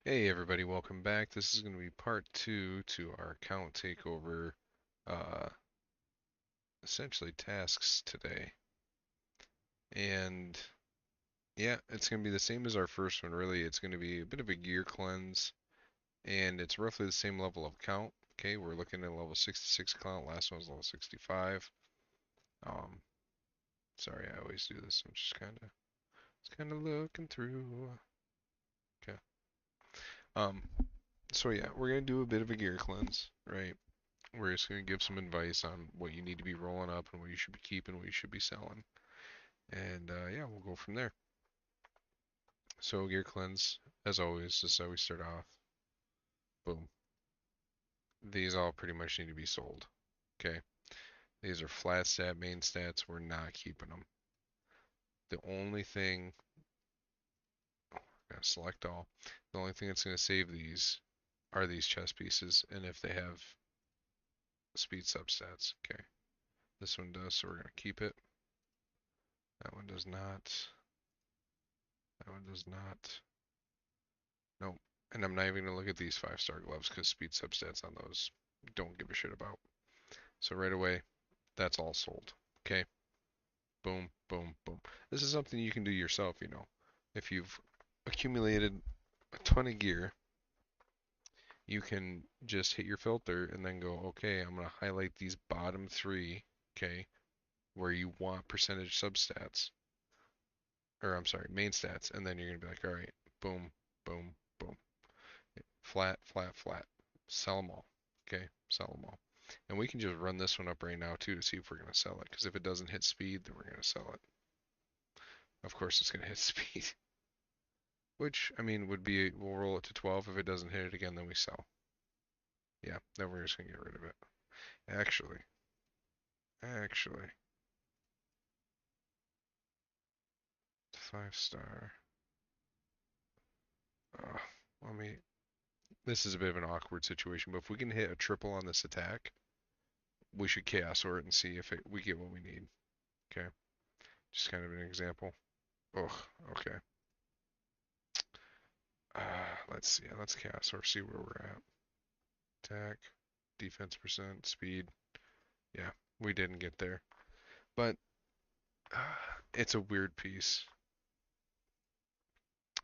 Hey everybody, welcome back. This is going to be part two to our account takeover, uh, essentially tasks today. And yeah, it's going to be the same as our first one, really. It's going to be a bit of a gear cleanse, and it's roughly the same level of count. Okay, we're looking at level 66 count. Last one was level 65. Um, sorry, I always do this. I'm just kind of looking through. Okay. Um, so yeah, we're going to do a bit of a gear cleanse, right? We're just going to give some advice on what you need to be rolling up and what you should be keeping, what you should be selling. And yeah, we'll go from there. So, gear cleanse, as always, this is how we start off. Boom. These all pretty much need to be sold. Okay. These are flat stat, main stats. We're not keeping them. The only thing, gotta select all. The only thing that's going to save these are these chess pieces, and if they have speed substats. Okay. This one does, so we're going to keep it. That one does not. That one does not. Nope. And I'm not even going to look at these 5-star gloves because speed substats on those don't give a shit about. So right away, that's all sold. Okay? Boom, boom, boom. This is something you can do yourself, you know. If you've accumulated a ton of gear, you can just hit your filter and then go, okay, I'm going to highlight these bottom three, okay, where you want percentage substats, or I'm sorry, main stats, and then you're going to be like, all right, boom, boom, boom. Flat, flat, flat. Sell them all. Okay, sell them all. And we can just run this one up right now too to see if we're going to sell it. Because if it doesn't hit speed, then we're going to sell it. Of course, it's going to hit speed. Which, I mean, would be, we'll roll it to 12. If it doesn't hit it again, then we sell. Yeah, then we're just going to get rid of it. Actually, 5-star. Uh, let me, this is a bit of an awkward situation, but if we can hit a triple on this attack, we should chaos sort and see if we get what we need. Okay, just kind of an example. Oh, okay. Let's see. Let's chaos or see where we're at. Attack, defense percent, speed. Yeah, we didn't get there, but uh, it's a weird piece.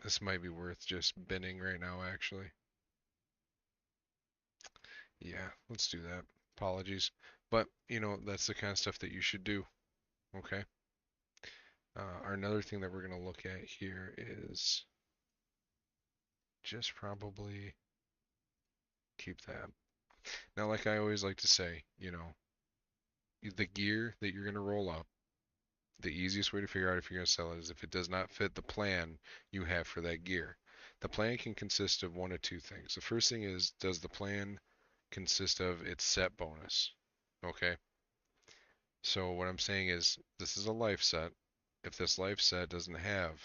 This might be worth just binning right now, actually. Yeah, let's do that. Apologies, but you know that's the kind of stuff that you should do. Okay. Another thing that we're gonna look at here is just probably keep that. Now, like I always like to say, you know, the gear that you're gonna roll up, the easiest way to figure out if you're going to sell it is if it does not fit the plan you have for that gear. The plan can consist of one of two things. The first thing is, does the plan consist of its set bonus? Okay. So what I'm saying is, this is a life set. If this life set doesn't have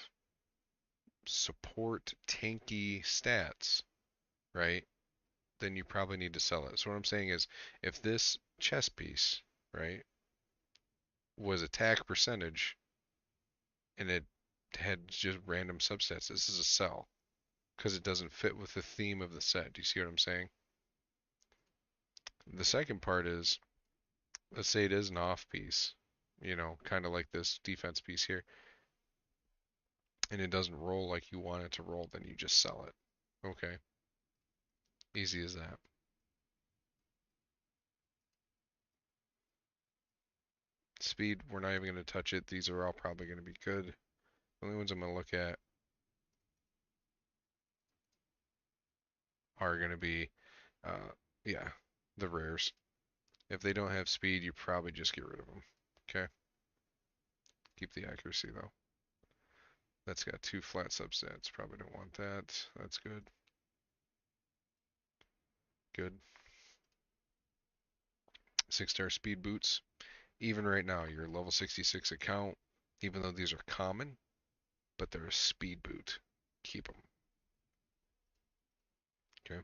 support tanky stats, right, then you probably need to sell it. So what I'm saying is, if this chess piece, right, was attack percentage and it had just random subsets, this is a sell because it doesn't fit with the theme of the set. Do you see what I'm saying? The second part is, let's say it is an off piece, you know, kind of like this defense piece here, and it doesn't roll like you want it to roll, then you just sell it. Okay, easy as that. Speed, we're not even going to touch it. These are all probably going to be good. The only ones I'm going to look at are going to be, uh, yeah, the rares. If they don't have speed, you probably just get rid of them. Okay, keep the accuracy though. That's got 2 flat subsets. Probably don't want that. That's good. Good. 6-star speed boots. Even right now, your level 66 account, even though these are common, but they're a speed boot. Keep them. Okay.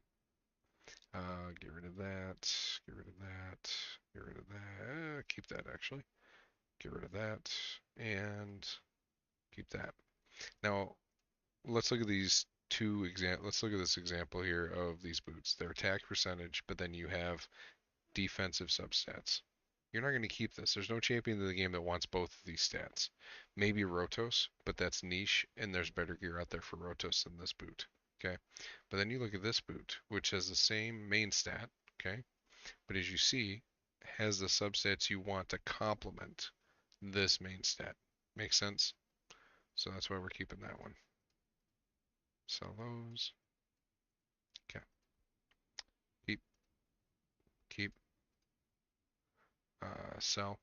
Get rid of that. Get rid of that. Get rid of that. Keep that actually. Get rid of that. And keep that. Now, let's look at these two example. Let's look at this example here of these boots. Their attack percentage, but then you have defensive substats. You're not going to keep this. There's no champion in the game that wants both of these stats. Maybe Rotos, but that's niche, and there's better gear out there for Rotos than this boot. Okay, but then you look at this boot, which has the same main stat. Okay, but as you see, has the substats you want to complement this main stat. Make sense? So that's why we're keeping that one. Sell those. Okay. Keep. Keep. Sell.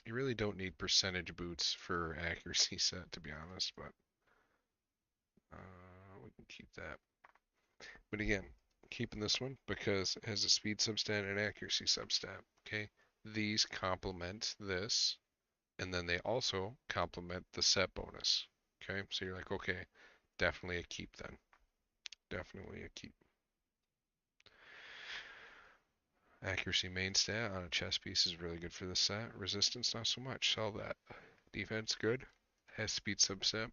You really don't need percentage boots for accuracy set, to be honest, but we can keep that. But again, keeping this one because it has a speed substat and accuracy substat. Okay, these complement this, and then they also complement the set bonus. Okay, so you're like, okay, definitely a keep then. Definitely a keep. Accuracy main stat on a chess piece is really good for this set. Resistance, not so much. Sell that. Defense, good. Has speed subset.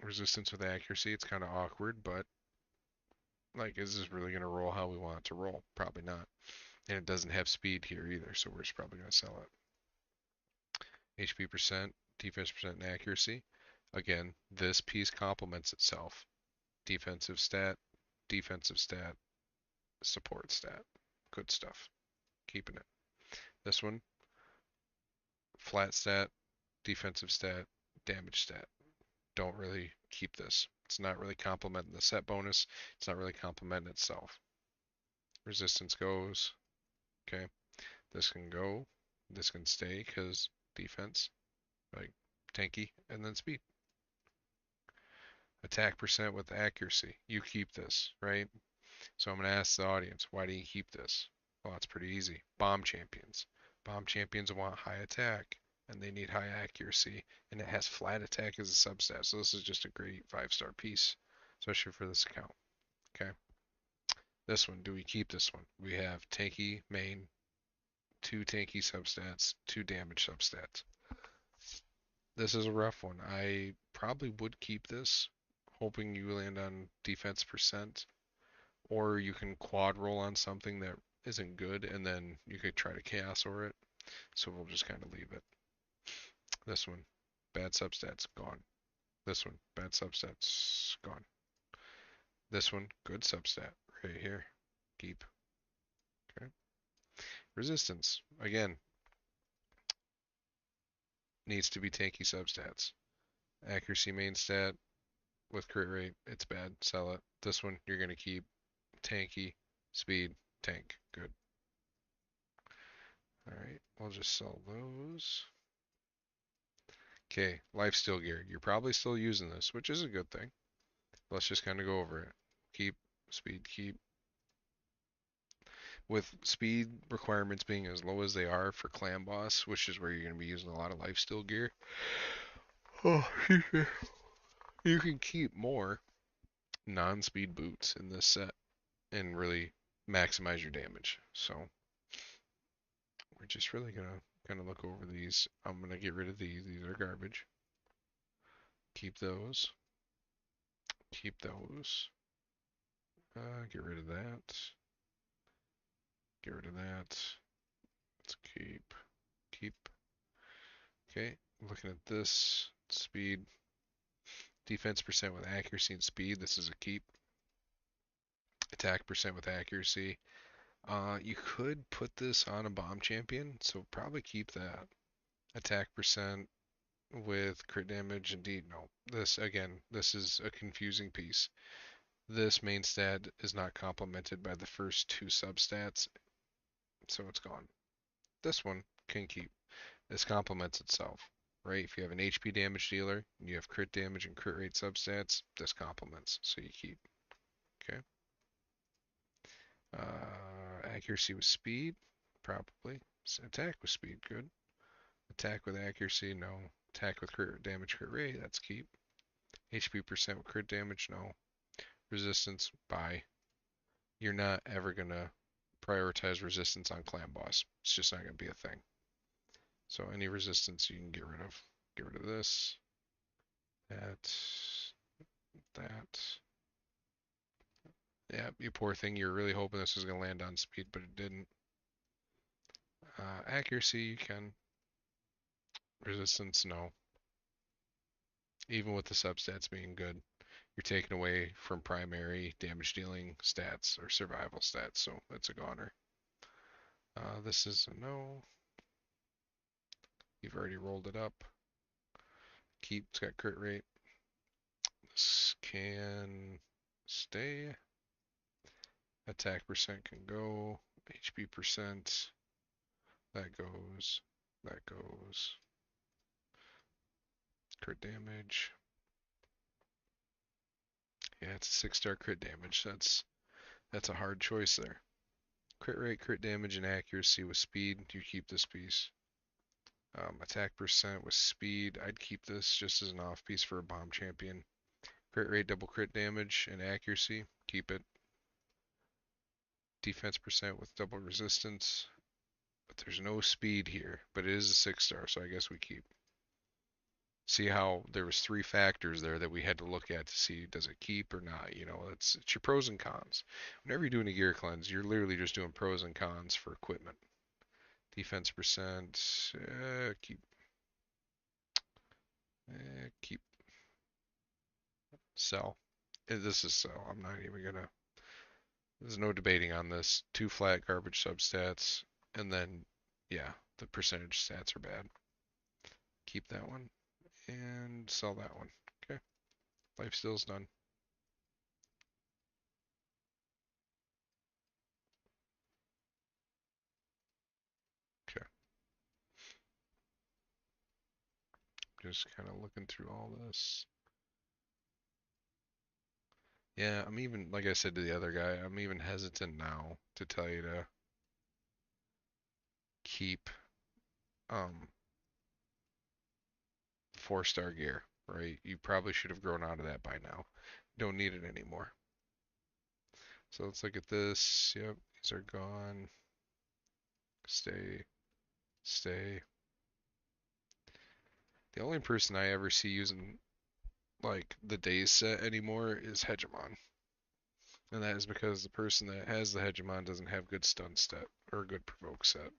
Resistance with accuracy, it's kind of awkward, but like, is this really going to roll how we want it to roll? Probably not. And it doesn't have speed here either, so we're just probably going to sell it. HP percent, defense percent, and accuracy. Again, this piece complements itself. Defensive stat, support stat. Good stuff. Keeping it. This one, flat stat, defensive stat, damage stat. Don't really keep this. It's not really complementing the set bonus. It's not really complementing itself. Resistance goes. Okay. This can go. This can stay because defense, like tanky, and then speed. Attack percent with accuracy. You keep this, right? So I'm going to ask the audience, why do you keep this? Well, it's pretty easy. Bomb champions. Bomb champions want high attack, and they need high accuracy, and it has flat attack as a substat. So this is just a great 5-star piece, especially for this account. Okay. This one, do we keep this one? We have tanky main, 2 tanky substats, 2 damage substats. This is a rough one. I probably would keep this, hoping you land on defense percent, or you can quad roll on something that isn't good, and then you could try to chaos or it. So we'll just kind of leave it. This one, bad substats, gone. This one, bad substats, gone. This one, good substat, right here. Keep. Okay. Resistance, again, needs to be tanky substats. Accuracy main stat with crit rate, it's bad. Sell it. This one, you're going to keep tanky, speed, tank. Good. Alright, I'll just sell those. Okay, lifesteal gear. You're probably still using this, which is a good thing. Let's just kind of go over it. Keep, speed, keep. With speed requirements being as low as they are for clan boss, which is where you're going to be using a lot of lifesteal gear, oh, you can keep more non-speed boots in this set and really maximize your damage. So we're just really gonna kind of look over these. I'm gonna get rid of these. These are garbage. Keep those. Keep those. Get rid of that. Get rid of that. Let's keep. Keep. Okay. Looking at this. Speed. Defense percent with accuracy and speed. This is a keep. Attack percent with accuracy. You could put this on a bomb champion, so probably keep that. Attack percent with crit damage. Indeed, no. This, again, this is a confusing piece. This main stat is not complemented by the first 2 substats, so it's gone. This one can keep. This complements itself, right? If you have an HP damage dealer, and you have crit damage and crit rate substats, this complements, so you keep. Okay. Accuracy with speed, probably. Attack with speed, good. Attack with accuracy, no. Attack with crit damage, crit rate, that's keep. HP percent with crit damage, no. Resistance, buy. You're not ever gonna prioritize resistance on clan boss. It's just not gonna be a thing. So any resistance you can get rid of. Get rid of this. That. Yeah, you poor thing. You're really hoping this was gonna land on speed, but it didn't. Accuracy, you can. Resistance, no. Even with the substats being good, you're taking away from primary damage dealing stats or survival stats, so it's a goner. This is a no. You've already rolled it up. Keep, it's got crit rate. This can stay. Attack percent can go. HP percent. That goes. That goes. Crit damage. Yeah, it's a 6-star crit damage. That's a hard choice there. Crit rate, crit damage, and accuracy with speed. You keep this piece. Attack percent with speed. I'd keep this just as an off piece for a bomb champion. Crit rate, double crit damage, and accuracy. Keep it. Defense percent with double resistance. But there's no speed here. But it is a 6-star, so I guess we keep. See how there was 3 factors there that we had to look at to see does it keep or not. You know, it's your pros and cons. Whenever you're doing a gear cleanse, you're literally just doing pros and cons for equipment. Defense percent, keep, keep, sell. This is sell. I'm not even gonna. There's no debating on this. 2 flat garbage substats, and then yeah, the percentage stats are bad. Keep that one and sell that one. Okay, life steal's done. Okay, just kind of looking through all this. Yeah, I'm even, like I said to the other guy, I'm even hesitant now to tell you to keep um 4-star gear, right? You probably should have grown out of that by now. Don't need it anymore. So let's look at this. Yep, these are gone. Stay, stay. The only person I ever see using like the days set anymore is Hegemon. And that is because the person that has the Hegemon doesn't have good stun set or good provoke set.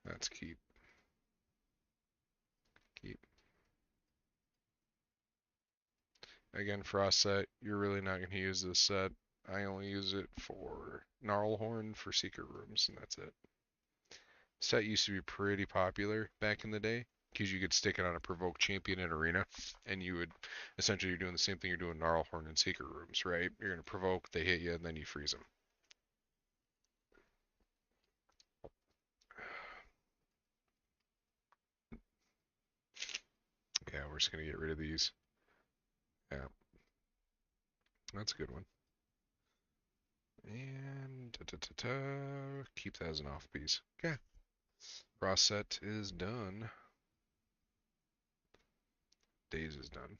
That's keep. Keep. Again, Frost set, you're really not going to use this set. I only use it for Gnarlhorn for secret rooms, and that's it. Set used to be pretty popular back in the day because you could stick it on a provoke champion in arena, and you would essentially you're doing the same thing you're doing Gnarlhorn in secret rooms, right? You're going to provoke, they hit you, and then you freeze them. Yeah, we're just going to get rid of these. Yeah, that's a good one. And keep that as an off piece. Okay. Raw set is done. Days is done.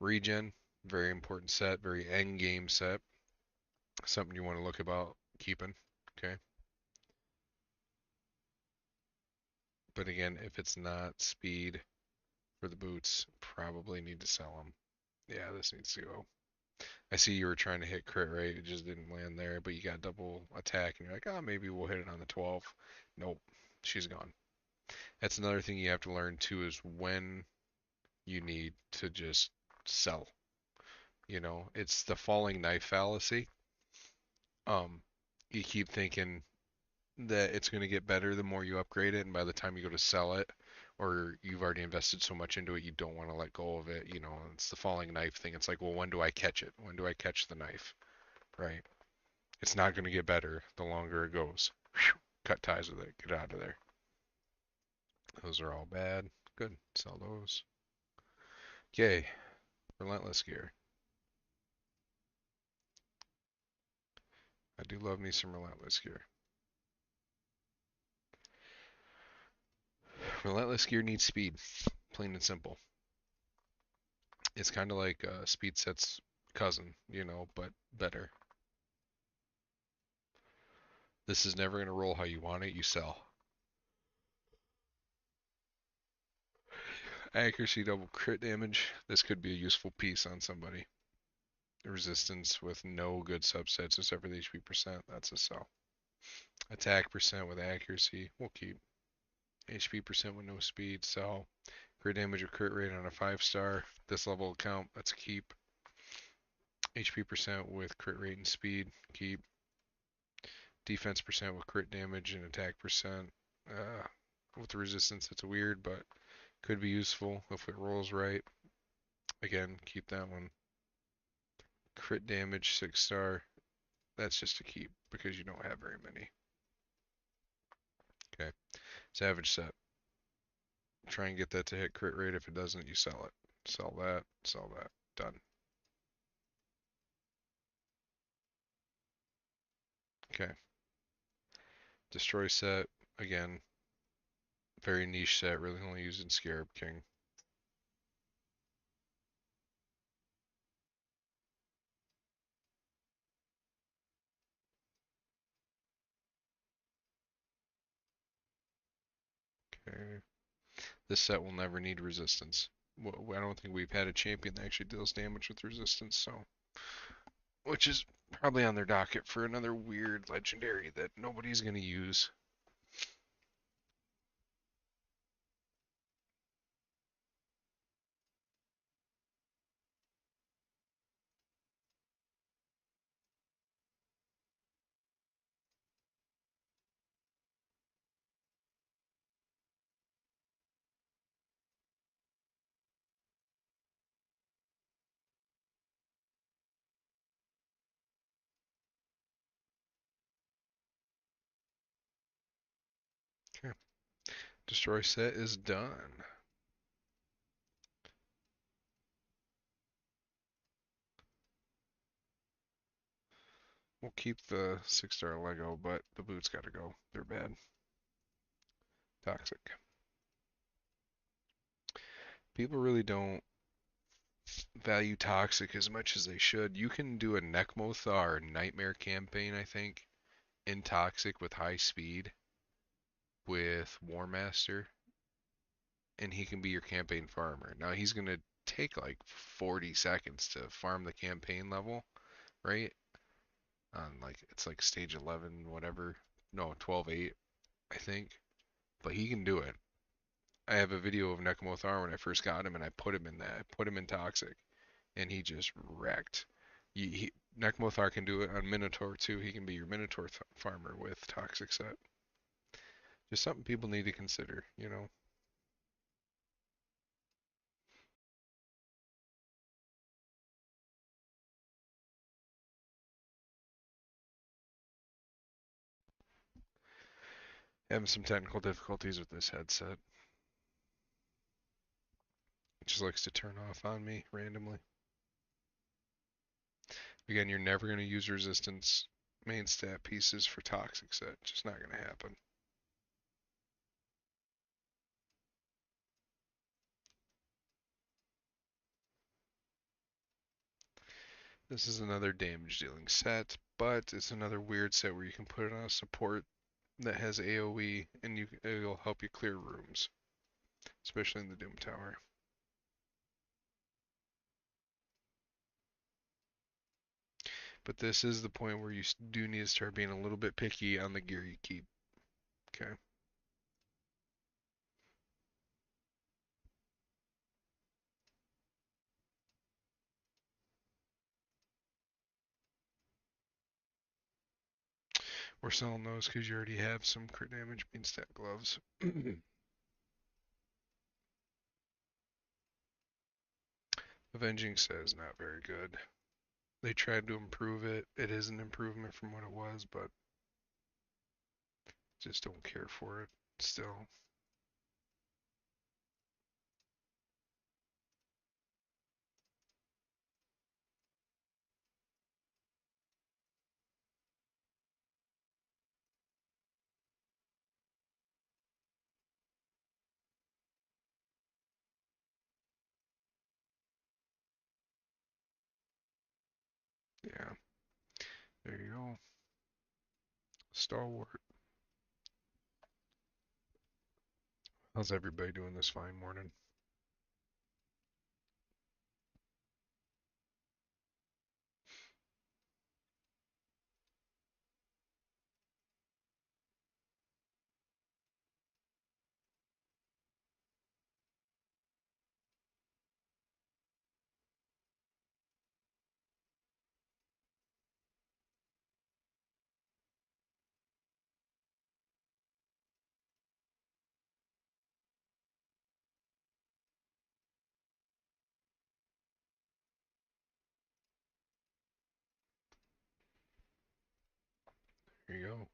Regen, very important set, very end game set. Something you want to look about keeping. Okay. But again, if it's not speed for the boots, probably need to sell them. Yeah, this needs to go. I see you were trying to hit crit rate, it just didn't land there, but you got double attack, and you're like, oh, maybe we'll hit it on the 12. Nope, she's gone. That's another thing you have to learn too is when you need to just sell. You know, it's the falling knife fallacy. Um, you keep thinking that it's going to get better the more you upgrade it, and by the time you go to sell it, or you've already invested so much into it, you don't want to let go of it. You know, it's the falling knife thing. It's like, well, when do I catch it? When do I catch the knife? Right? It's not going to get better the longer it goes. Whew, cut ties with it. Get out of there. Those are all bad. Good. Sell those. Okay. Relentless gear. I do love me some relentless gear. Relentless gear needs speed. Plain and simple. It's kind of like speed sets cousin, you know, but better. This is never gonna roll how you want it. You sell. Accuracy double crit damage. This could be a useful piece on somebody. Resistance with no good subsets except for the HP percent. That's a sell. Attack percent with accuracy. We'll keep. HP percent with no speed. Sell. Crit damage or crit rate on a 5-star. This level account. That's a keep. HP percent with crit rate and speed. Keep. Defense percent with crit damage and attack percent. With the resistance, it's weird, but could be useful if it rolls right. Again, keep that one. Crit damage 6-star. That's just a keep because you don't have very many. Okay. Savage set. Try and get that to hit crit rate. If it doesn't, you sell it. Sell that. Sell that. Done. Okay. Destroy set. Again, very niche set. Really only used in Scarab King. Okay. This set will never need resistance. I don't think we've had a champion that actually deals damage with resistance, so which is probably on their docket for another weird legendary that nobody's going to use. Okay. Destroy set is done. We'll keep the 6-star Lego, but the boots got to go. They're bad. Toxic. People really don't value Toxic as much as they should. You can do a Nekmothar Nightmare campaign, I think, in Toxic with high speed with War Master, and he can be your campaign farmer. Now he's gonna take like 40 seconds to farm the campaign level, right? On like it's like stage 11, whatever. No, 12-8, I think. But he can do it. I have a video of Nekmothar when I first got him, and I put him in that. I put him in Toxic, and he just wrecked. Nekmothar can do it on Minotaur too. He can be your Minotaur farmer with Toxic set. Just something people need to consider, you know. Having some technical difficulties with this headset. It just likes to turn off on me randomly. Again, you're never going to use resistance main stat pieces for Toxic set. Just not going to happen. This is another damage dealing set, but it's another weird set where you can put it on a support that has AoE and it'll help you clear rooms, especially in the Doom Tower. But this is the point where you do need to start being a little bit picky on the gear you keep. Okay. We're selling those because you already have some crit damage being stat gloves. Avenging says not very good. They tried to improve it. It is an improvement from what it was, but just don't care for it still. Yeah, there you go. Stalwart. How's everybody doing this fine morning? There you go.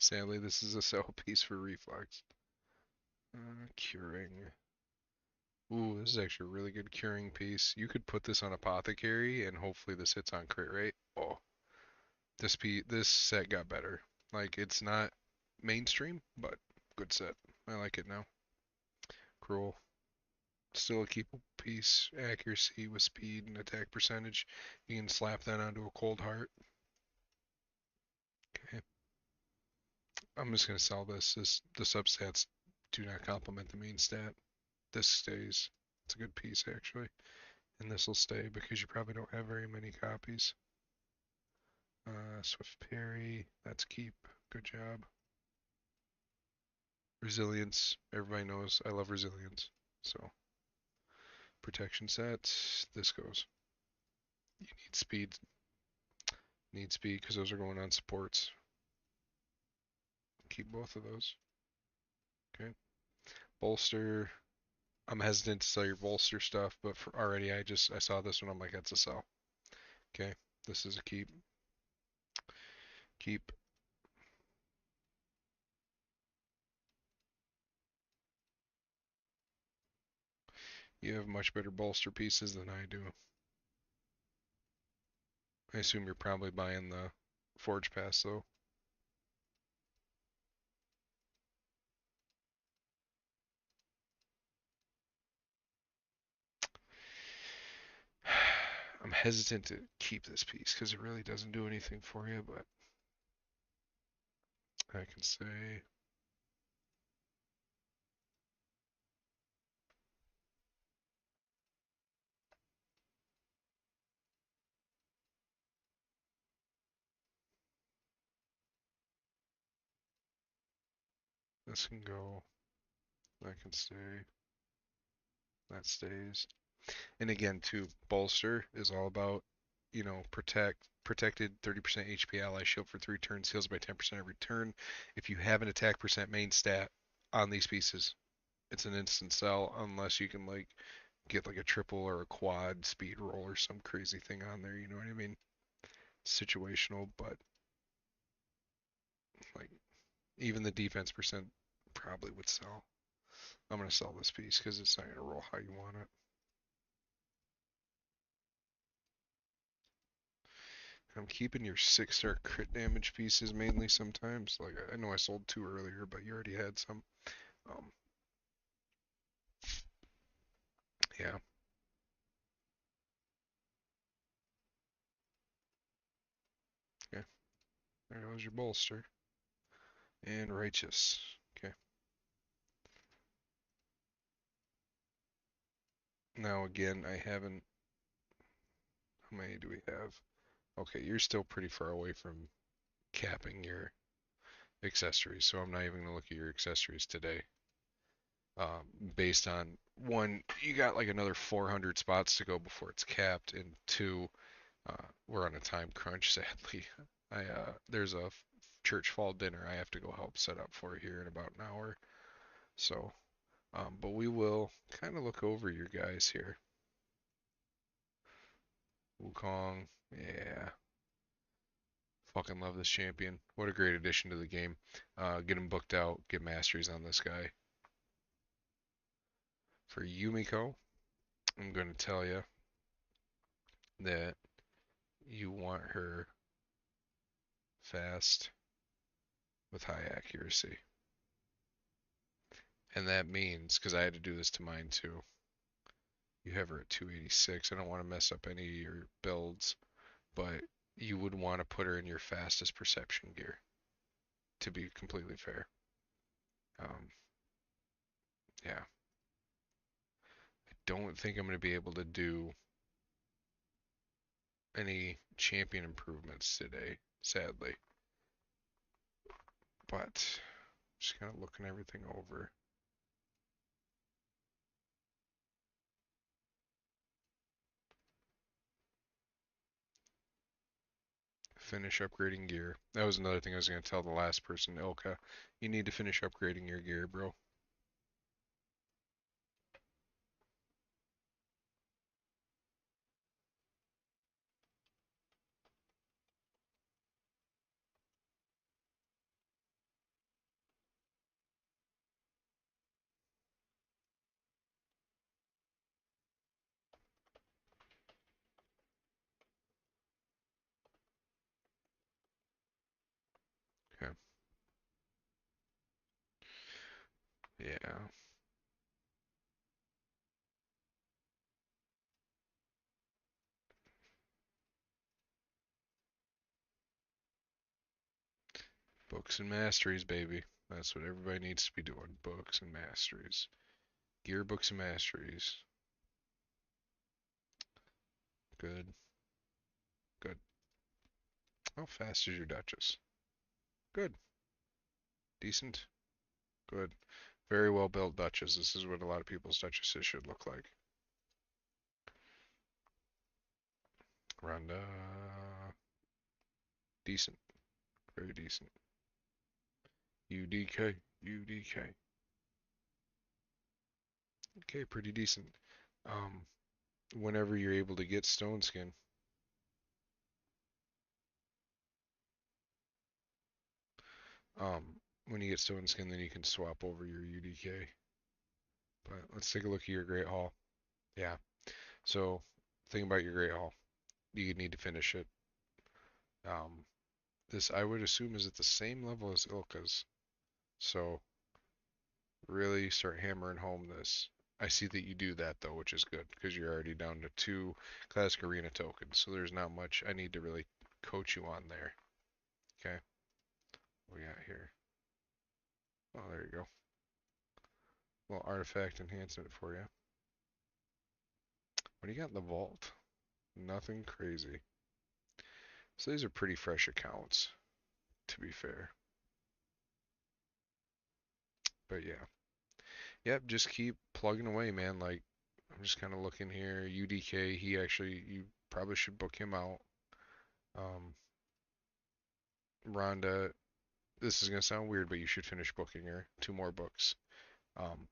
Sadly, this is a sell piece for reflex. Curing. Ooh, this is actually a really good curing piece. You could put this on apothecary, and hopefully this hits on crit rate. Oh, this set got better. Like it's not mainstream, but good set. I like it now. Cruel. Still a keepable piece. Accuracy with speed and attack percentage. You can slap that onto a cold heart. Okay. I'm just gonna sell this. The substats do not complement the main stat. This stays. It's a good piece actually. And this will stay because you probably don't have very many copies. Swift Parry, that's keep. Good job. Resilience, everybody knows I love resilience. So, protection set, this goes. You need speed because those are going on supports. Keep both of those. Okay. Bolster, I'm hesitant to sell your bolster stuff, but for already I saw this one, I'm like, that's a sell. Okay, this is a keep. Keep. You have much better bolster pieces than I do. I assume you're probably buying the Forge Pass though. I'm hesitant to keep this piece because it really doesn't do anything for you, but I can say this can go, that can stay, that stays. And again, too, bolster is all about, protected 30% HP ally shield for 3 turns, heals by 10% every turn. If you have an attack percent main stat on these pieces, it's an instant sell unless you can like get like a triple or a quad speed roll or some crazy thing on there, you know what I mean? Situational, but like even the defense percent probably would sell. I'm gonna sell this piece because it's not gonna roll how you want it. I'm keeping your 6-star crit damage pieces mainly sometimes. Like I know I sold 2 earlier, but you already had some. Um, yeah. Okay. There goes your bolster. And righteous. Okay. Now again, I haven't. How many do we have? Okay, you're still pretty far away from capping your accessories, so I'm not even gonna look at your accessories today. Based on one, you got like another 400 spots to go before it's capped, and two, we're on a time crunch, sadly. There's a church fall dinner I have to go help set up for here in about an hour. So, but we will kind of look over your guys here. Wukong, yeah, fucking love this champion. What a great addition to the game. Get him booked out, get masteries on this guy. For Yumiko, I'm going to tell you that you want her fast with high accuracy. And that means, because I had to do this to mine too, You have her at 286. I don't want to mess up any of your builds, but you would want to put her in your fastest perception gear, to be completely fair. Um, yeah. I don't think I'm going to be able to do any champion improvements today, sadly. But just kind of looking everything over. Finish upgrading gear. That was another thing I was going to tell the last person, Ilka. You need to finish upgrading your gear, bro. Okay. Yeah. Books and masteries, baby. That's what everybody needs to be doing. Books and masteries. Gear, books, and masteries. Good. Good. How fast is your Duchess? Good. Decent. Good. Very well built Duchess. This is what a lot of people's Duchesses should look like. Rhonda. Decent. Very decent. UDK. UDK. Okay, pretty decent. Um, Whenever you're able to get stone skin, um, when you get stone skin, then you can swap over your UDK. But let's take a look at your Great Hall. Yeah. So, think about your Great Hall. You need to finish it. Um, this I would assume is at the same level as Ilka's. So, really start hammering home this. I see that you do that though, which is good because you're already down to 2 classic arena tokens. So there's not much I need to really coach you on there. Okay. What we got here? Oh, there you go. A little artifact enhancement for you. What do you got in the vault? Nothing crazy. So these are pretty fresh accounts, to be fair. But yeah. Yep, just keep plugging away, man. Like, I'm just kind of looking here. UDK, you probably should book him out. Um, Rhonda, this is gonna sound weird, but you should finish booking her 2 more books.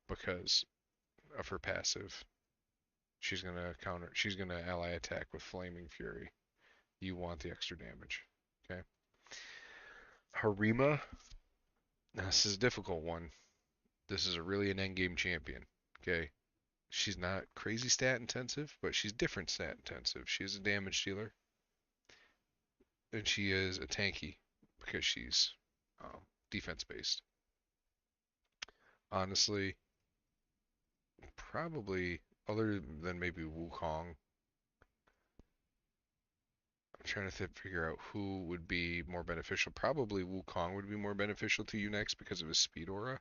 Because of her passive, she's gonna ally attack with Flaming Fury. You want the extra damage. Okay. Harima, now this is a difficult one. This is a really an endgame champion. Okay. She's not crazy stat intensive, but she's different stat intensive. She is a damage dealer, and she is a tanky because she's defense based. Honestly, probably other than maybe Wukong, I'm trying to figure out who would be more beneficial. Probably Wukong would be more beneficial to you next because of his speed aura.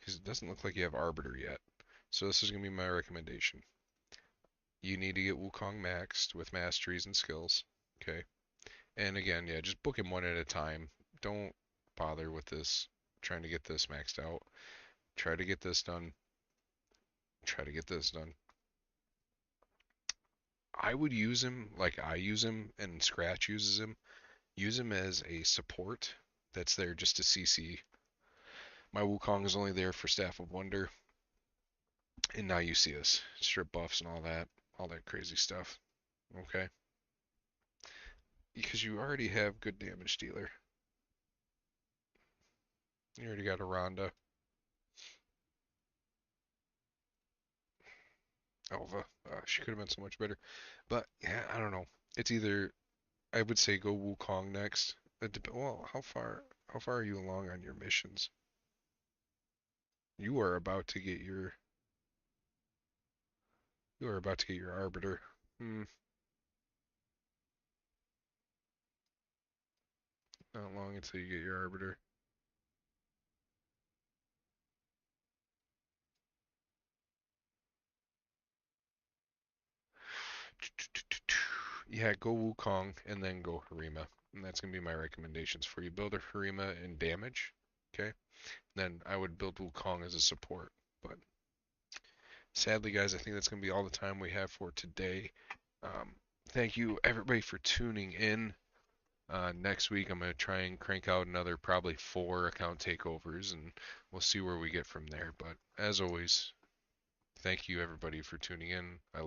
Because it doesn't look like you have Arbiter yet. So this is going to be my recommendation. You need to get Wukong maxed with masteries and skills. Okay. And again, yeah, just book him one at a time. Don't bother with this, trying to get this maxed out. Try to get this done. Try to get this done. I would use him like I use him and Scratch uses him. Use him as a support that's there just to CC. My Wukong is only there for Staff of Wonder. And now you see us. Strip buffs and all that crazy stuff. Okay? Because you already have good damage dealer. You already got a Rhonda. Alva. She could have been so much better. But yeah, I don't know. It's either I would say go Wukong next. Well, how far are you along on your missions? You are about to get your You are about to get your Arbiter. Not long until you get your Arbiter. Yeah, go Wukong and then go Harima. And that's going to be my recommendations for you. Build a Harima in damage, okay? Then I would build Wukong as a support. But sadly, guys, I think that's going to be all the time we have for today. Thank you, everybody, for tuning in. Next week, I'm going to try and crank out another probably 4 account takeovers, and we'll see where we get from there. But as always, thank you, everybody, for tuning in. I